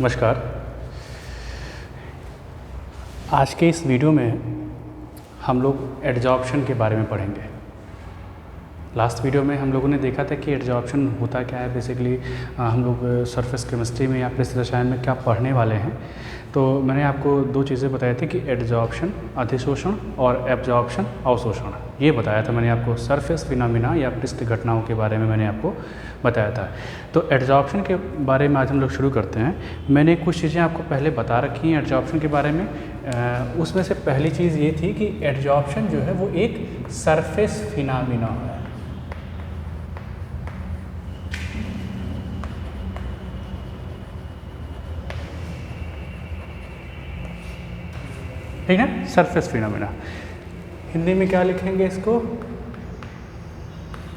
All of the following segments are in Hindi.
नमस्कार। आज के इस वीडियो में हम लोग एडजॉर्प्शन के बारे में पढ़ेंगे। लास्ट वीडियो में हम लोगों ने देखा था कि एडजॉर्प्शन होता क्या है। बेसिकली हम लोग सरफेस केमिस्ट्री में या पृष्ठ रसायन में क्या पढ़ने वाले हैं। तो मैंने आपको दो चीज़ें बताई थी कि एडजॉर्प्शन अधिशोषण और एब्जॉर्प्शन अवशोषण। ये बताया था मैंने आपको, सरफेस फिनोमिना या पृष्ठ घटनाओं के बारे में मैंने आपको बताया था। तो एडजॉर्प्शन के बारे में आज हम लोग शुरू करते हैं। मैंने कुछ चीज़ें आपको पहले बता रखी हैं एडजॉर्प्शन के बारे में। उसमें से पहली चीज़ ये थी कि एडजॉर्प्शन जो है वो एक सरफेस फिनोमिना है। ठीक है, सरफेस फिनोमिना। हिंदी में क्या लिखेंगे इसको?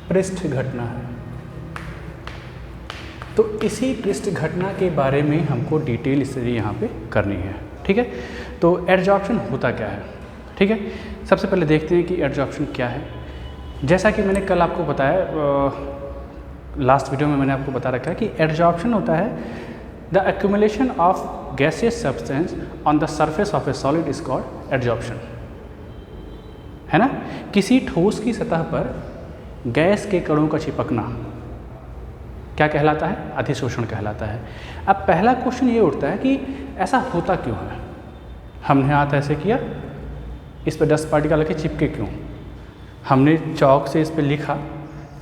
पृष्ठ घटना है। तो इसी पृष्ठ घटना के बारे में हमको डिटेल स्टडी यहाँ पे करनी है। ठीक है, तो एडजॉर्प्शन होता क्या है? ठीक है, सबसे पहले देखते हैं कि एडजॉर्प्शन क्या है। जैसा कि मैंने कल आपको बताया, लास्ट वीडियो में मैंने आपको बता रखा है कि एडजॉर्प्शन होता है the accumulation of gaseous substance on the surface of A solid is called adsorption. है ना, किसी ठोस की सतह पर गैस के कणों का चिपकना क्या कहलाता है? अधिशोषण कहलाता है। अब पहला क्वेश्चन ये उठता है कि ऐसा होता क्यों है? हमने हाथ ऐसे किया, इस पर 10 पार्टिकल रखे, चिपके क्यों? हमने चौक से इस पर लिखा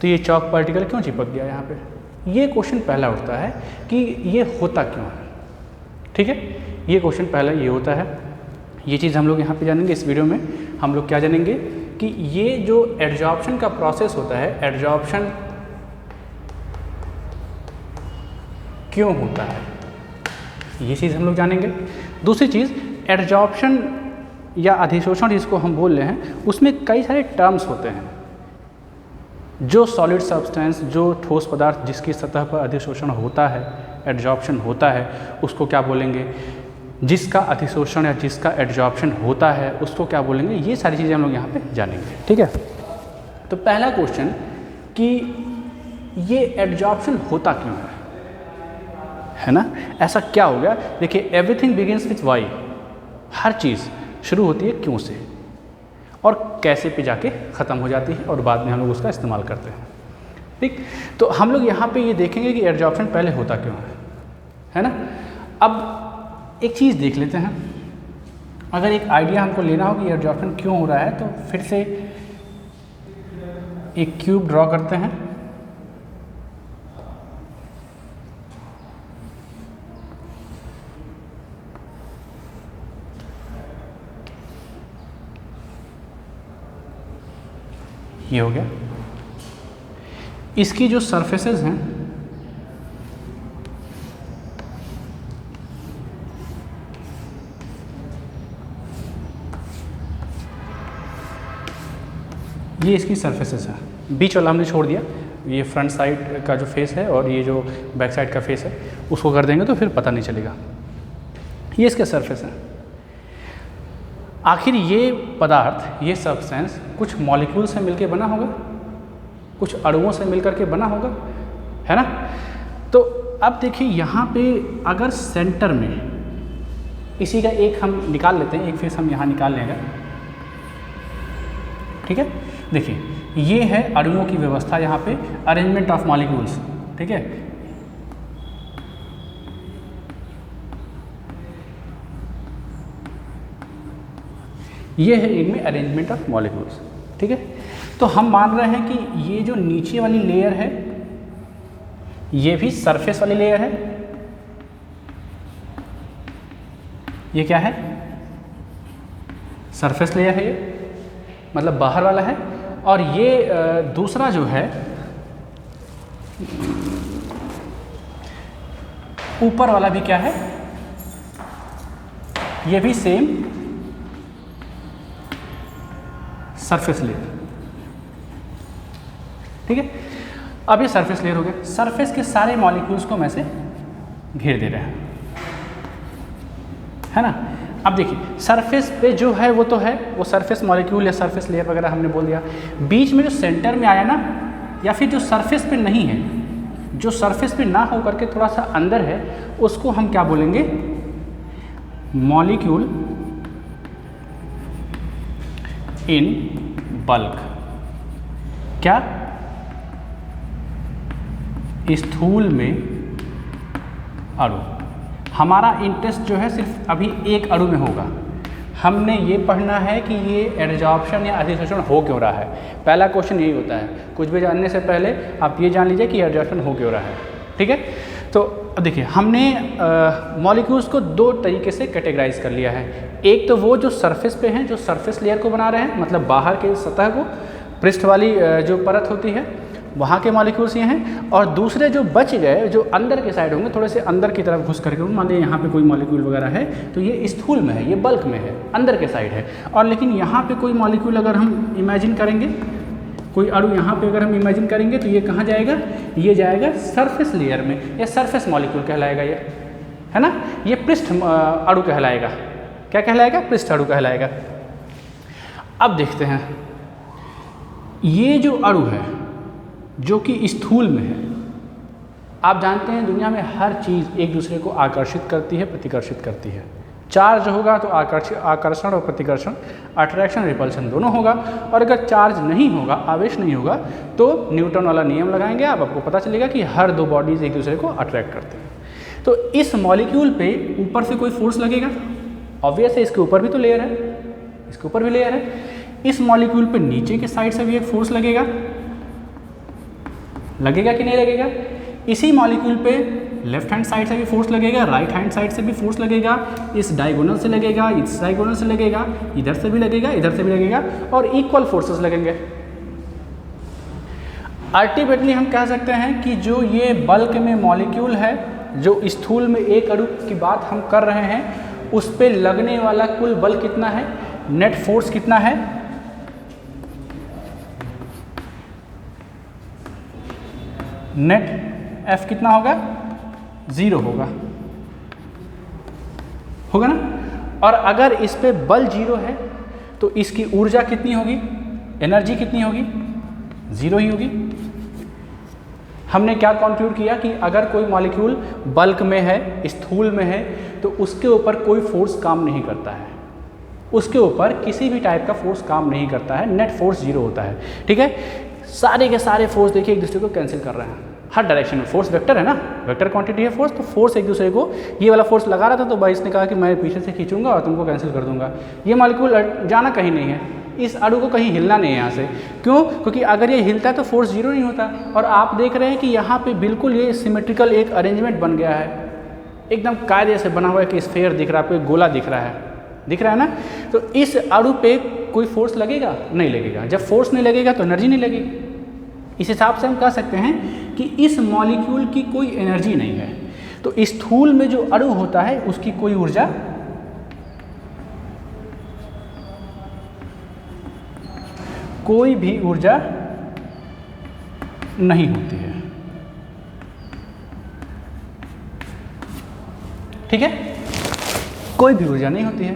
तो ये चौक पार्टिकल क्यों चिपक गया यहाँ पे? ये क्वेश्चन पहला उठता है कि ये होता क्यों है। ठीक है, ये क्वेश्चन पहला ये होता है। ये चीज़ हम लोग यहाँ पे जानेंगे। इस वीडियो में हम लोग क्या जानेंगे कि ये जो एडजॉर्प्शन का प्रोसेस होता है, एडजॉर्प्शन क्यों होता है, ये चीज़ हम लोग जानेंगे। दूसरी चीज़, एडजॉर्प्शन या अधिशोषण जिसको हम बोल रहे हैं, उसमें कई सारे टर्म्स होते हैं। जो सॉलिड सब्सटेंस, जो ठोस पदार्थ जिसकी सतह पर अधिशोषण होता है, एडजॉर्प्शन होता है, उसको क्या बोलेंगे? जिसका अधिशोषण या जिसका एडजॉर्प्शन होता है उसको क्या बोलेंगे? ये सारी चीज़ें हम लोग यहाँ पे जानेंगे। ठीक है, तो पहला क्वेश्चन कि ये एडजॉर्प्शन होता क्यों है ना? ऐसा क्या हो गया? देखिए, एवरीथिंग बिगिंस विथ वाई। हर चीज़ शुरू होती है क्यों से और कैसे पे जाके ख़त्म हो जाती है और बाद में हम लोग उसका इस्तेमाल करते हैं। ठीक, तो हम लोग यहाँ पे ये देखेंगे कि एडजॉर्प्शन पहले होता क्यों है ना? अब एक चीज़ देख लेते हैं। अगर एक आइडिया हमको लेना हो कि एडजॉर्प्शन क्यों हो रहा है, तो फिर से एक क्यूब ड्रॉ करते हैं। ये हो गया। इसकी जो सरफेसेस हैं ये इसकी सरफेसेस है। बीच वाला हमने छोड़ दिया। ये फ्रंट साइड का जो फेस है और ये जो बैक साइड का फेस है उसको कर देंगे तो फिर पता नहीं चलेगा। ये इसके सरफेस है। आखिर ये पदार्थ, ये सब्सटेंस कुछ मॉलिक्यूल से मिलकर बना होगा, कुछ अणुओं से मिलकर के बना होगा, है ना? तो अब देखिए यहाँ पे अगर सेंटर में इसी का एक हम निकाल लेते हैं, एक फेस हम यहाँ निकाल लेंगे। ठीक है, देखिए ये है अणुओं की व्यवस्था, यहाँ पे अरेंजमेंट ऑफ मॉलिक्यूल्स। ठीक है, ये है इनमें अरेंजमेंट ऑफ मॉलिक्यूल्स। ठीक है, तो हम मान रहे हैं कि ये जो नीचे वाली लेयर है ये भी सरफेस वाली लेयर है। ये क्या है? सरफेस लेयर है, ये मतलब बाहर वाला है। और ये दूसरा जो है ऊपर वाला भी क्या है? ये भी सेम सरफेस लेयर। ठीक है, अब ये सरफेस लेयर हो गया। सरफेस के सारे मॉलिक्यूल्स को मैं से घेर दे रहे हैं, है ना? अब देखिए सरफेस पे जो है वो तो है, वो सरफेस मॉलिक्यूल या सरफेस लेयर वगैरह हमने बोल दिया। बीच में जो सेंटर में आया ना, या फिर जो सरफेस पे नहीं है, जो सरफेस पे ना हो करके थोड़ा सा अंदर है उसको हम क्या बोलेंगे, मॉलिक्यूल इन बल्क। क्या? स्थूल में अणु। हमारा इंटरेस्ट जो है सिर्फ अभी एक अणु में होगा। हमने ये पढ़ना है कि ये एडजॉर्प्शन या अधिशोषण हो क्यों रहा है। पहला क्वेश्चन यही होता है। कुछ भी जानने से पहले आप ये जान लीजिए कि एडजॉर्प्शन हो क्यों रहा है। ठीक है, तो अब देखिए हमने मॉलिक्यूल्स को दो तरीके से कैटेगराइज कर लिया है। एक तो वो जो सरफेस पे हैं, जो सरफेस लेयर को बना रहे हैं, मतलब बाहर के सतह को, पृष्ठ वाली जो परत होती है वहाँ के मॉलिक्यूल्स ये हैं। और दूसरे जो बच गए, जो अंदर के साइड होंगे, थोड़े से अंदर की तरफ घुस करके, मान लीजिए यहाँ पे कोई मॉलिक्यूल वगैरह है तो ये स्थूल में है, ये बल्क में है, अंदर के साइड है। और लेकिन यहाँ पे कोई मॉलिक्यूल अगर हम इमेजिन करेंगे, कोई अणु यहाँ पे अगर हम इमेजिन करेंगे तो ये कहाँ जाएगा, ये जाएगा सरफेस लेयर में, या सरफेस मॉलिक्यूल कहलाएगा ये, है ना। ये पृष्ठ अणु कहलाएगा। क्या कहलाएगा? पृष्ठ अणु कहलाएगा। अब देखते हैं ये जो अणु है जो कि स्थूल में है। आप जानते हैं दुनिया में हर चीज़ एक दूसरे को आकर्षित करती है, प्रतिकर्षित करती है। चार्ज होगा तो आकर्षण और प्रतिकर्षण, अट्रैक्शन रिपल्शन दोनों होगा। और अगर चार्ज नहीं होगा, आवेश नहीं होगा, तो न्यूटन वाला नियम लगाएंगे आप, आपको पता चलेगा कि हर दो बॉडीज एक दूसरे को अट्रैक्ट करते हैं। तो इस मॉलिक्यूल पे ऊपर से कोई फोर्स लगेगा, ऑब्वियस है, इसके ऊपर भी तो लेयर है, इसके ऊपर भी लेयर है। इस मॉलिक्यूल पे नीचे के साइड से भी एक फोर्स लगेगा, लगेगा कि नहीं लगेगा। इसी मॉलिक्यूल पे लेफ्ट हैंड साइड से भी फोर्स लगेगा, राइट हैंड साइड से भी फोर्स लगेगा, इस डायगोनल से लगेगा, इस डायगोनल से लगेगा, इधर से भी लगेगा, इधर से भी लगेगा, और इक्वल फोर्सेस लगेंगे। अल्टीमेटली हम कह सकते हैं कि जो ये बल्क में मॉलिक्यूल है, जो स्थूल में एक अणु की बात हम कर रहे हैं, उस पे लगने वाला कुल बल कितना है, नेट फोर्स कितना है, नेट F कितना होगा, 0 होगा, होगा ना। और अगर इस पे बल 0 है तो इसकी ऊर्जा कितनी होगी, एनर्जी कितनी होगी, 0 ही होगी। हमने क्या कंक्लूड किया कि अगर कोई मॉलिक्यूल बल्क में है, स्थूल में है, तो उसके ऊपर कोई फोर्स काम नहीं करता है, उसके ऊपर किसी भी टाइप का फोर्स काम नहीं करता है, नेट फोर्स 0 होता है। ठीक है, सारे के सारे फोर्स देखिए एक दूसरे को कैंसिल कर रहे हैं हर डायरेक्शन में। फोर्स वेक्टर है ना, वेक्टर क्वांटिटी है फोर्स, तो फोर्स एक दूसरे को, ये वाला फोर्स लगा रहा था तो बाइस ने कहा कि मैं पीछे से खींचूंगा और तुमको कैंसिल कर दूंगा। ये मॉलिक्यूल जाना कहीं नहीं है, इस अणु को कहीं हिलना नहीं है यहाँ से। क्यों? क्योंकि अगर ये हिलता है तो फोर्स 0 नहीं होता। और आप देख रहे हैं कि यहाँ पे बिल्कुल ये सिमेट्रिकल एक अरेंजमेंट बन गया है, एकदम कायदे से बना हुआ है कि स्फेयर दिख रहा है, गोला दिख रहा है, दिख रहा है ना। तो इस अणु पे कोई फोर्स लगेगा? नहीं लगेगा। जब फोर्स नहीं लगेगा तो एनर्जी नहीं लगेगी। इस हिसाब से हम कह सकते हैं कि इस मॉलिक्यूल की कोई एनर्जी नहीं है। तो स्थूल में जो अणु होता है उसकी कोई ऊर्जा कोई भी ऊर्जा नहीं होती है। ठीक है, कोई भी ऊर्जा नहीं होती है।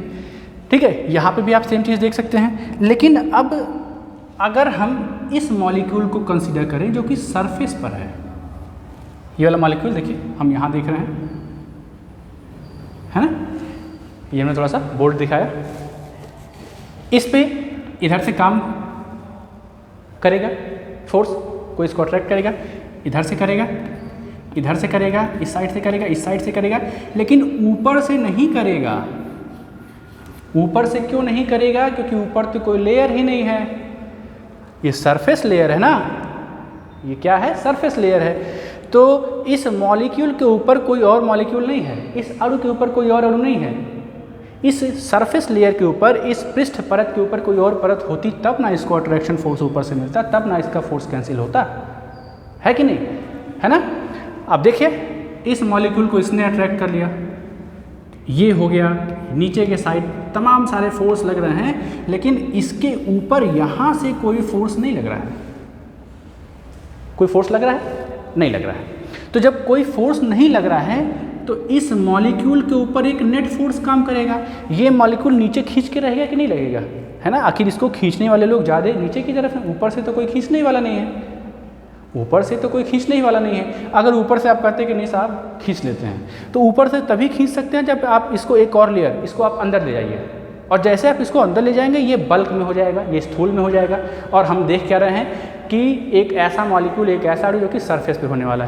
ठीक है, यहाँ पे भी आप सेम चीज़ देख सकते हैं। लेकिन अब अगर हम इस मॉलिक्यूल को कंसीडर करें जो कि सरफेस पर है, ये वाला मॉलिक्यूल देखिए हम यहाँ देख रहे हैं, है ना, ये हमने थोड़ा सा बोर्ड दिखाया, इस पे इधर से काम करेगा फोर्स, कोई इसको अट्रैक्ट करेगा, इधर से करेगा, इधर से करेगा, इस साइड से करेगा, इस साइड से करेगा, लेकिन ऊपर से नहीं करेगा। ऊपर से क्यों नहीं करेगा? क्योंकि ऊपर तो कोई लेयर ही नहीं है, ये सरफेस लेयर है ना, ये क्या है, सरफेस लेयर है। तो इस मॉलिक्यूल के ऊपर कोई और मॉलिक्यूल नहीं है, इस अणु के ऊपर कोई और अणु नहीं है। इस सरफेस लेयर के ऊपर, इस पृष्ठ परत के ऊपर कोई और परत होती तब ना इसको अट्रैक्शन फोर्स ऊपर से मिलता, तब ना इसका फोर्स कैंसिल होता, है कि नहीं, है ना। अब देखिए इस मॉलिक्यूल को इसने अट्रैक्ट कर लिया, ये हो गया, नीचे के साइड तमाम सारे फोर्स लग रहे हैं, लेकिन इसके ऊपर यहाँ से कोई फोर्स नहीं लग रहा है। कोई फोर्स लग रहा है? नहीं लग रहा है। तो जब कोई फोर्स नहीं लग रहा है तो इस मॉलिक्यूल के ऊपर एक नेट फोर्स काम करेगा। ये मॉलिक्यूल नीचे खींच के रहेगा कि नहीं लगेगा, है ना। आखिर इसको खींचने वाले लोग ज़्यादा नीचे की तरफ हैं, ऊपर से तो कोई खींचने वाला नहीं है। ऊपर से तो कोई खींचने ही वाला नहीं है। अगर ऊपर से आप कहते हैं कि नहीं साहब खींच लेते हैं, तो ऊपर से तभी खींच सकते हैं जब आप इसको एक और लेयर, इसको आप अंदर ले जाइए, और जैसे आप इसको अंदर ले जाएंगे ये बल्क में हो जाएगा, ये स्थूल में हो जाएगा। और हम देख क्या रहे हैं कि एक ऐसा मॉलिक्यूल, एक ऐसा अणु जो कि सरफेस पे होने वाला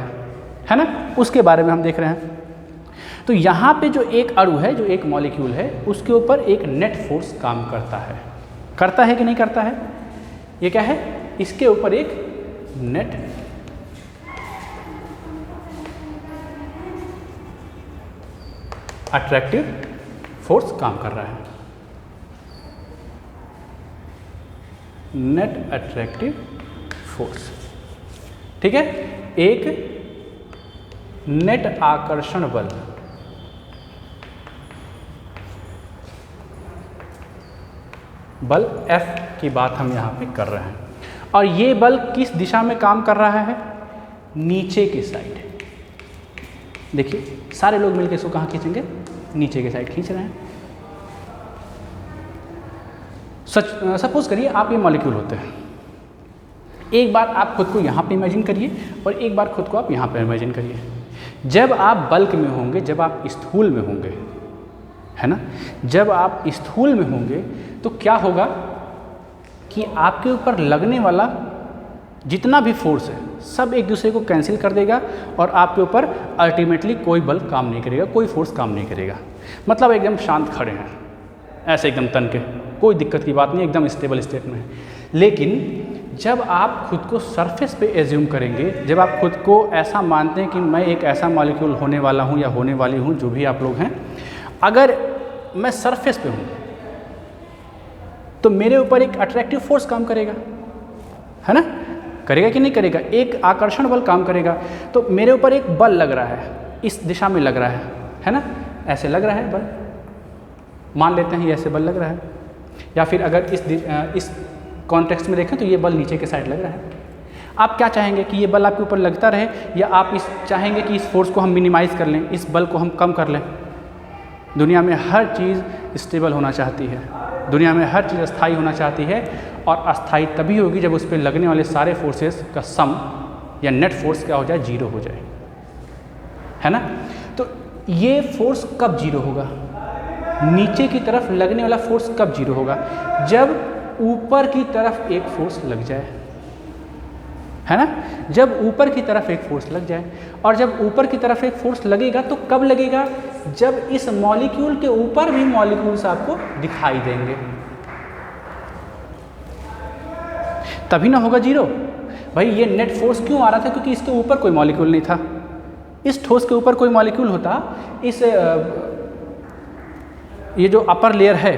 है ना, उसके बारे में हम देख रहे हैं। तो यहाँ पे जो एक अणु है, जो एक मॉलिक्यूल है, उसके ऊपर एक नेट फोर्स काम करता है कि नहीं करता है? ये क्या है? इसके ऊपर एक नेट अट्रैक्टिव फोर्स काम कर रहा है। नेट अट्रैक्टिव फोर्स, ठीक है। एक नेट आकर्षण बल, बल F की बात हम यहाँ पे कर रहे हैं, और ये बल किस दिशा में काम कर रहा है? नीचे की साइड। देखिए सारे लोग मिलकर इसको कहाँ खींचेंगे? नीचे की साइड खींच रहे हैं। सपोज करिए आप ये मॉलिक्यूल होते हैं। एक बार आप खुद को यहाँ पे इमेजिन करिए और एक बार खुद को आप यहाँ पे इमेजिन करिए। जब आप बल्क में होंगे, जब आप स्थूल में होंगे, है ना, जब आप स्थूल में होंगे तो क्या होगा कि आपके ऊपर लगने वाला जितना भी फोर्स है सब एक दूसरे को कैंसिल कर देगा और आपके ऊपर अल्टीमेटली कोई बल काम नहीं करेगा, कोई फोर्स काम नहीं करेगा। मतलब एकदम शांत खड़े हैं, ऐसे एकदम तन के, कोई दिक्कत की बात नहीं, एकदम स्टेबल स्टेट में है। लेकिन जब आप खुद को सरफेस पे एज्यूम करेंगे, जब आप खुद को ऐसा मानते हैं कि मैं एक ऐसा मॉलिक्यूल होने वाला हूँ या होने वाली हूँ, जो भी आप लोग हैं, अगर मैं सरफेस पे हूँ तो मेरे ऊपर एक अट्रैक्टिव फोर्स काम करेगा, है ना, करेगा कि नहीं करेगा? एक आकर्षण बल काम करेगा। तो मेरे ऊपर एक बल लग रहा है, इस दिशा में लग रहा है ना, ऐसे लग रहा है बल, मान लेते हैं ये ऐसे बल लग रहा है। या फिर अगर इस कॉन्टेक्स्ट में देखें तो ये बल नीचे के साइड लग रहा है। आप क्या चाहेंगे कि ये बल आपके ऊपर लगता रहे, या आप चाहेंगे कि इस फोर्स को हम मिनिमाइज़ कर लें, इस बल को हम कम कर लें? दुनिया में हर चीज़ स्टेबल होना चाहती है, दुनिया में हर चीज़ अस्थाई होना चाहती है, और अस्थाई तभी होगी जब उस पर लगने वाले सारे फोर्सेस का सम या नेट फोर्स क्या हो जाए? जीरो हो जाए, है ना। तो ये फोर्स कब जीरो होगा? नीचे की तरफ लगने वाला फोर्स कब जीरो होगा? जब ऊपर की तरफ एक फोर्स लग जाए, है ना, जब ऊपर की तरफ एक फोर्स लग जाए। और जब ऊपर की तरफ एक फोर्स लगेगा तो कब लगेगा? जब इस मॉलिक्यूल के ऊपर भी मॉलिक्यूल्स आपको दिखाई देंगे, तभी ना होगा जीरो। भाई ये नेट फोर्स क्यों आ रहा था? क्योंकि इसके ऊपर कोई मॉलिक्यूल नहीं था। इस ठोस के ऊपर कोई मॉलिक्यूल होता, इस ये जो अपर लेयर है,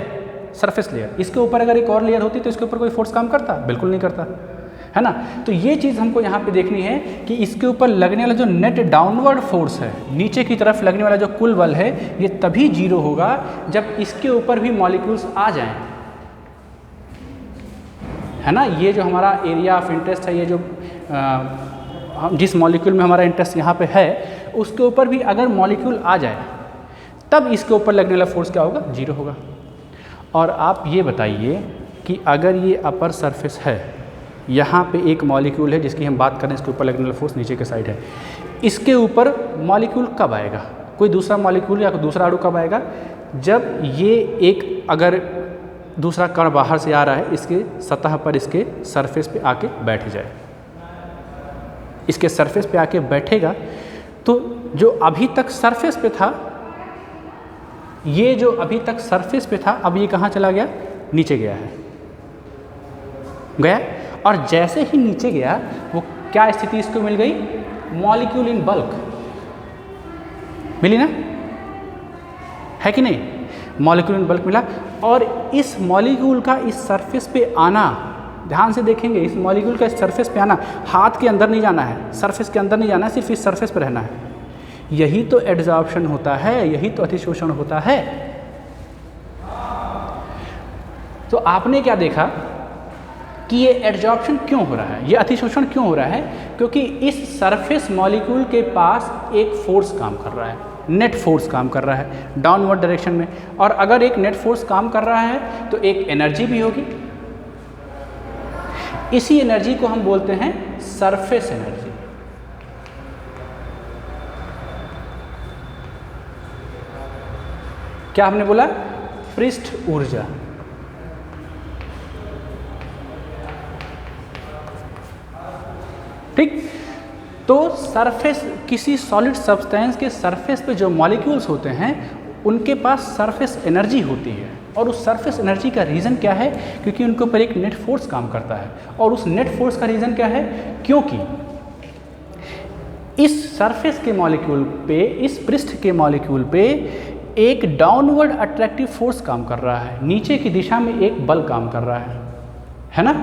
सरफेस लेयर, इसके ऊपर अगर एक और लेयर होती तो इसके ऊपर कोई फोर्स काम करता? बिल्कुल नहीं करता, है ना। तो ये चीज़ हमको यहाँ पे देखनी है कि इसके ऊपर लगने वाला जो नेट डाउनवर्ड फोर्स है, नीचे की तरफ लगने वाला जो कुल बल है, ये तभी जीरो होगा जब इसके ऊपर भी मॉलिक्यूल्स आ जाएं, है ना। ये जो हमारा एरिया ऑफ इंटरेस्ट है, ये जो जिस मॉलिक्यूल में हमारा इंटरेस्ट यहाँ पे है, उसके ऊपर भी अगर मॉलिक्यूल आ जाए तब इसके ऊपर लगने वाला फोर्स क्या होगा? जीरो होगा। और आप ये बताइए कि अगर ये अपर सरफेस है, यहाँ पे एक मॉलिक्यूल है जिसकी हम बात करें, इसके ऊपर लगने वाला फोर्स नीचे के साइड है, इसके ऊपर मॉलिक्यूल कब आएगा? कोई दूसरा मॉलिक्यूल या कोई दूसरा अणु कब आएगा? जब ये एक अगर दूसरा कण बाहर से आ रहा है, इसके सतह पर, इसके सरफेस पे आके बैठ जाए, इसके सरफेस पे आके बैठेगा, तो जो अभी तक सरफेस पे था, ये जो अभी तक सरफेस पे था, अब ये कहाँ चला गया? नीचे गया है, गया। और जैसे ही नीचे गया, वो क्या स्थिति इसको मिल गई? मॉलिक्यूल इन बल्क मिली ना, है कि नहीं? मॉलिक्यूल इन बल्क मिला। और इस मॉलिक्यूल का इस सरफेस पे आना, ध्यान से देखेंगे, इस मॉलिक्यूल का इस सरफेस पे आना, हाथ के अंदर नहीं जाना है, सरफेस के अंदर नहीं जाना है, सिर्फ इस सरफेस पे रहना है। यही तो एड्जॉर्प्शन होता है, यही तो अतिशोषण होता है। तो आपने क्या देखा कि ये एड्जॉर्प्शन क्यों हो रहा है, ये अतिशोषण क्यों हो रहा है? क्योंकि इस सरफेस मॉलिक्यूल के पास एक फोर्स काम कर रहा है, नेट फोर्स काम कर रहा है डाउनवर्ड डायरेक्शन में। और अगर एक नेट फोर्स काम कर रहा है तो एक एनर्जी भी होगी। इसी एनर्जी को हम बोलते हैं सरफेस एनर्जी। क्या हमने बोला? पृष्ठ ऊर्जा। ठीक, तो सरफेस, किसी सॉलिड सब्सटेंस के सरफेस पे जो मॉलिक्यूल्स होते हैं उनके पास सरफेस एनर्जी होती है, और उस सरफेस एनर्जी का रीज़न क्या है? क्योंकि उनके ऊपर एक नेट फोर्स काम करता है, और उस नेट फोर्स का रीज़न क्या है? क्योंकि इस सरफेस के मॉलिक्यूल पे, इस पृष्ठ के मॉलिक्यूल पे एक डाउनवर्ड अट्रैक्टिव फोर्स काम कर रहा है, नीचे की दिशा में एक बल काम कर रहा है ना,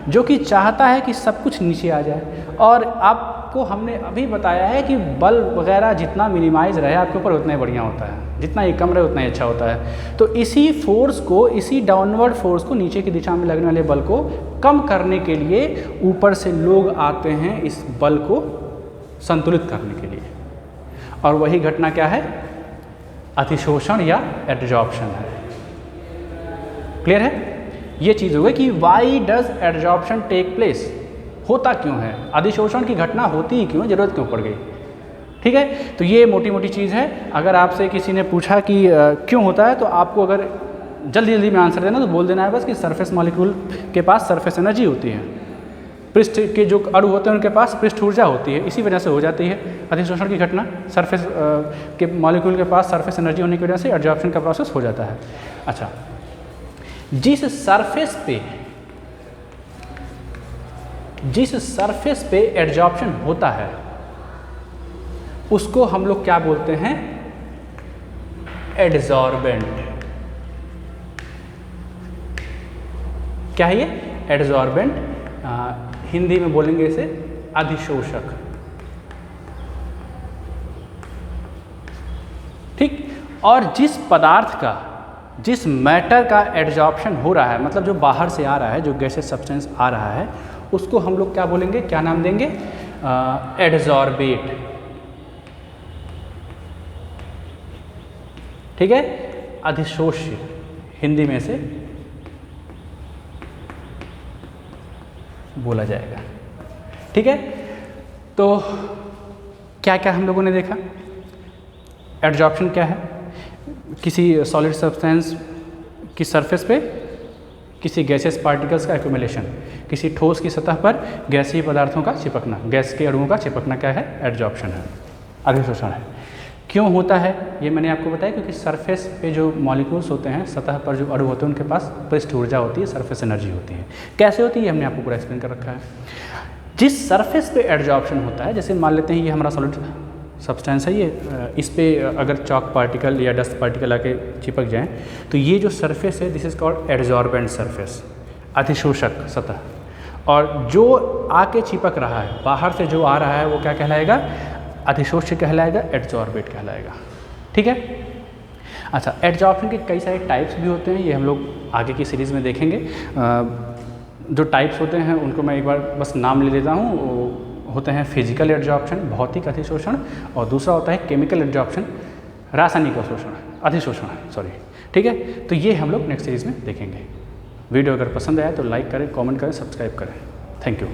जो कि चाहता है कि सब कुछ नीचे आ जाए। और आपको हमने अभी बताया है कि बल वगैरह जितना मिनिमाइज रहे आपके ऊपर उतना ही बढ़िया होता है, जितना ही कम रहे उतना ही अच्छा होता है। तो इसी फोर्स को, इसी डाउनवर्ड फोर्स को, नीचे की दिशा में लगने वाले बल को कम करने के लिए ऊपर से लोग आते हैं इस बल को संतुलित करने के लिए, और वही घटना क्या है? अधिशोषण या एडजॉर्प्शन है। क्लियर है? ये चीज़ हो गई कि why does adsorption take place, होता क्यों है, अधिशोषण की घटना होती ही क्यों, जरूरत क्यों पड़ गई। ठीक है, तो ये मोटी मोटी चीज़ है। अगर आपसे किसी ने पूछा कि क्यों होता है, तो आपको अगर जल्दी जल्दी में आंसर देना तो बोल देना है बस कि सरफेस मॉलिक्यूल के पास सरफेस एनर्जी होती है, पृष्ठ के जो अणु होते हैं उनके पास पृष्ठ ऊर्जा होती है, इसी वजह से हो जाती है अधिशोषण की घटना। सरफेस के मॉलिक्यूल के पास सरफेस एनर्जी होने की वजह से एडजॉर्प्शन का प्रोसेस हो जाता है। अच्छा, जिस सरफेस पे एडजॉर्प्शन होता है उसको हम लोग क्या बोलते हैं? एडजॉर्बेंट। क्या है ये? एडजॉर्बेंट। हिंदी में बोलेंगे इसे अधिशोषक। ठीक, और जिस पदार्थ का, जिस मैटर का एडजॉर्प्शन हो रहा है, मतलब जो बाहर से आ रहा है, जो गैसेस सब्सटेंस आ रहा है, उसको हम लोग क्या बोलेंगे, क्या नाम देंगे? एडजॉर्बेट। ठीक है, अधिशोष्य हिंदी में से बोला जाएगा। ठीक है, तो क्या क्या हम लोगों ने देखा? एडजॉर्प्शन क्या है? किसी सॉलिड सब्सटेंस की सरफेस पे किसी गैसेस पार्टिकल्स का एक्यूमुलेशन, किसी ठोस की सतह पर गैसीय पदार्थों का चिपकना, गैस के अणुओं का चिपकना क्या है? एडजॉर्प्शन है, अधिशोषण है। क्यों होता है ये मैंने आपको बताया, क्योंकि सरफेस पे जो मॉलिक्यूल्स होते हैं, सतह पर जो अणु होते हैं, उनके पास पृष्ठ ऊर्जा होती है, सरफेस एनर्जी होती है। कैसे होती है हमने आपको पूरा एक्सप्लेन कर रखा है। जिस सरफेस पे एडजॉर्प्शन होता है, जैसे मान लेते हैं ये हमारा सॉलिड सब्सटेंस है, ये इस पे अगर चॉक पार्टिकल या डस्ट पार्टिकल आके चिपक जाएं, तो ये जो सरफेस है this is called adsorbent surface, अधिशोषक सतह। और जो आके चिपक रहा है, बाहर से जो आ रहा है, वो क्या कहलाएगा? अधिशोष्य कहलाएगा, एडजॉर्बेट कहलाएगा। ठीक है, अच्छा, एडजॉर्प्शन के कई सारे टाइप्स भी होते हैं, ये हम लोग आगे की सीरीज़ में देखेंगे। जो टाइप्स होते हैं उनको मैं एक बार बस नाम ले लेता हूँ। होते हैं फिजिकल एडजॉर्प्शन, भौतिक अधिशोषण, और दूसरा होता है केमिकल एडजॉर्प्शन, रासायनिक अधिशोषण, सॉरी। ठीक है, तो ये हम लोग नेक्स्ट सीरीज़ में देखेंगे। वीडियो अगर पसंद आया तो लाइक करें, कमेंट करें, सब्सक्राइब करें। Thank you.